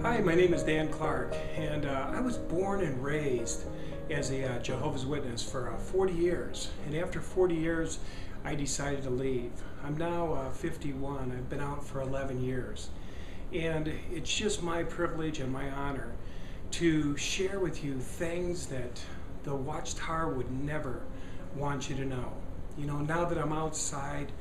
Hi, my name is Dan Clark, and I was born and raised as a Jehovah's Witness for 40 years. And after 40 years, I decided to leave. I'm now 51. I've been out for 11 years. And it's just my privilege and my honor to share with you things that the Watchtower would never want you to know. You know, now that I'm outside,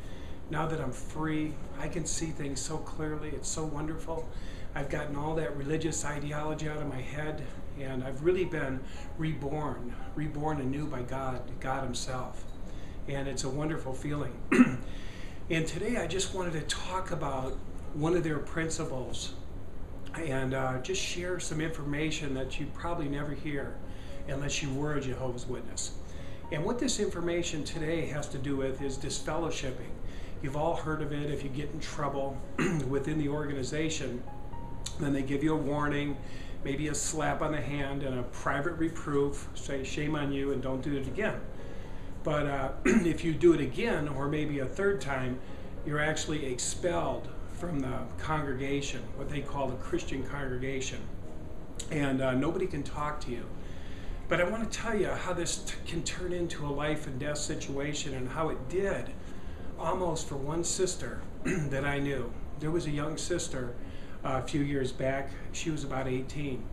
now that I'm free, I can see things so clearly. It's so wonderful. I've gotten all that religious ideology out of my head, and I've really been reborn anew by God Himself. And it's a wonderful feeling. And today I just wanted to talk about one of their principles and just share some information that you probably never hear unless you were a Jehovah's Witness. And what this information today has to do with is disfellowshipping. You've all heard of it. If you get in trouble within the organization, then they give you a warning, maybe a slap on the hand and a private reproof, say shame on you and don't do it again. But if you do it again, or maybe a third time, you're actually expelled from the congregation, what they call the Christian congregation. And nobody can talk to you. But I want to tell you how this can turn into a life and death situation, and how it did almost for one sister that I knew. There was a young sister a few years back. She was about 18,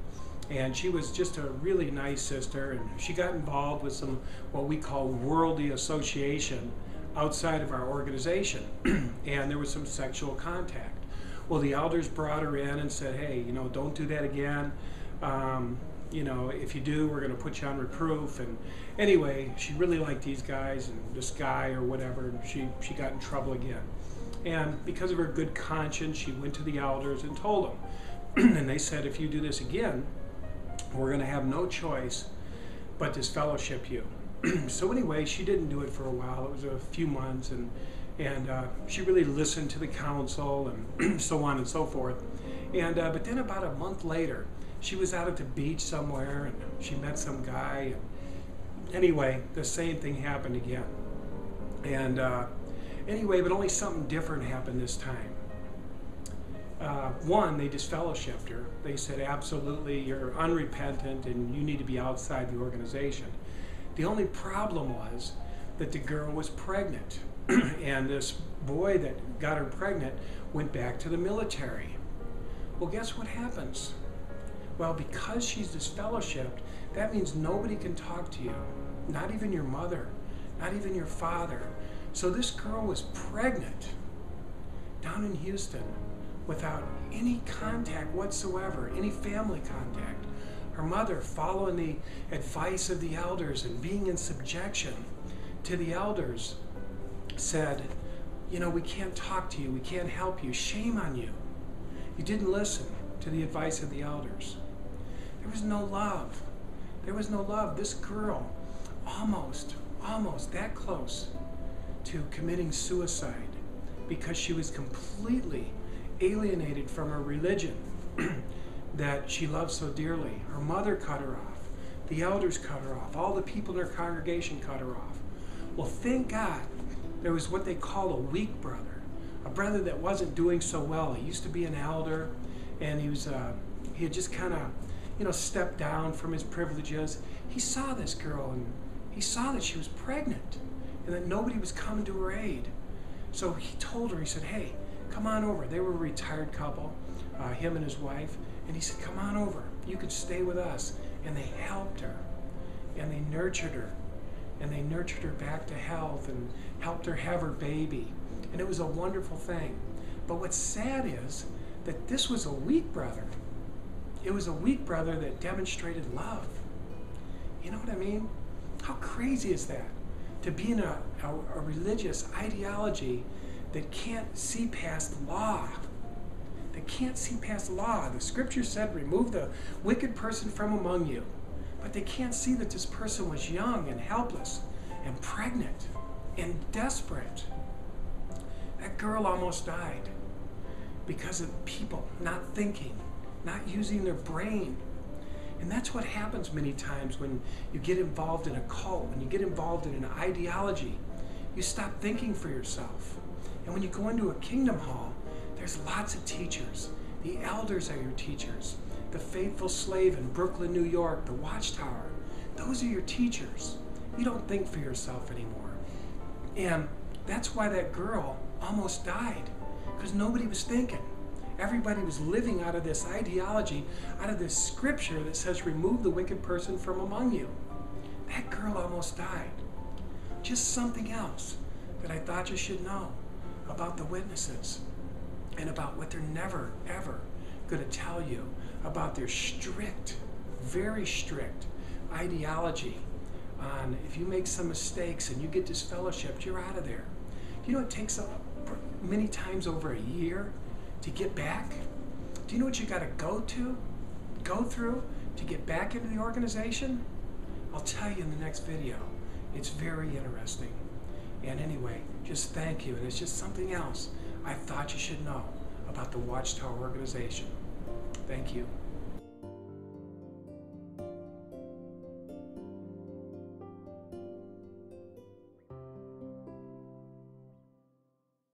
and she was just a really nice sister, and she got involved with some what we call worldly association outside of our organization. And there was some sexual contact. Well, the elders brought her in and said, hey, you know, don't do that again. You know, if you do, we're going to put you on reproof. And anyway, she really liked these guys and this guy or whatever, and she got in trouble again. And because of her good conscience, she went to the elders and told them. And they said, if you do this again, we're going to have no choice but disfellowship you. So anyway, she didn't do it for a while. It was a few months, and she really listened to the counsel and so on and so forth. And but then about a month later, she was out at the beach somewhere, and she met some guy. And anyway, the same thing happened again. And anyway, but only something different happened this time. One, they disfellowshipped her. They said, absolutely, you're unrepentant and you need to be outside the organization. The only problem was that the girl was pregnant. And this boy that got her pregnant went back to the military. Well, guess what happens? Well, because she's disfellowshipped, that means nobody can talk to you. Not even your mother, not even your father. So this girl was pregnant down in Houston without any contact whatsoever, any family contact. Her mother, following the advice of the elders and being in subjection to the elders, said, you know, we can't talk to you, we can't help you, shame on you. You didn't listen to the advice of the elders. There was no love. There was no love. This girl, almost that close to committing suicide because she was completely alienated from her religion that she loved so dearly. Her mother cut her off. The elders cut her off. All the people in her congregation cut her off. Well, thank God there was what they call a weak brother, a brother that wasn't doing so well. He used to be an elder, and he had just kind of, you know, stepped down from his privileges. He saw this girl, and he saw that she was pregnant and that nobody was coming to her aid. So he told her, he said, hey, come on over. They were a retired couple, him and his wife, and he said, come on over. You could stay with us. And they helped her, and they nurtured her, and they nurtured her back to health and helped her have her baby. And it was a wonderful thing. But what's sad is that this was a weak brother. It was a weak brother that demonstrated love. You know what I mean? How crazy is that? To be in a religious ideology that can't see past law. That can't see past law. The scripture said, remove the wicked person from among you. But they can't see that this person was young and helpless and pregnant and desperate. That girl almost died because of people not thinking, not using their brain. And that's what happens many times when you get involved in a cult, when you get involved in an ideology. You stop thinking for yourself. And when you go into a kingdom hall, there's lots of teachers The elders are your teachers. The faithful slave in Brooklyn, New York, the Watchtower, those are your teachers. You don't think for yourself anymore. And that's why that girl almost died, because nobody was thinking. Everybody was living out of this ideology, out of this scripture that says, remove the wicked person from among you. That girl almost died. Just something else that I thought you should know about the witnesses and about what they're never, ever going to tell you about their strict, very strict ideology on if you make some mistakes and you get disfellowshipped, you're out of there. Do you know it takes many times over a year to get back? Do you know what you got to go through to get back into the organization? I'll tell you in the next video. It's very interesting. And anyway, just thank you. And it's just something else I thought you should know about the Watchtower organization. Thank you.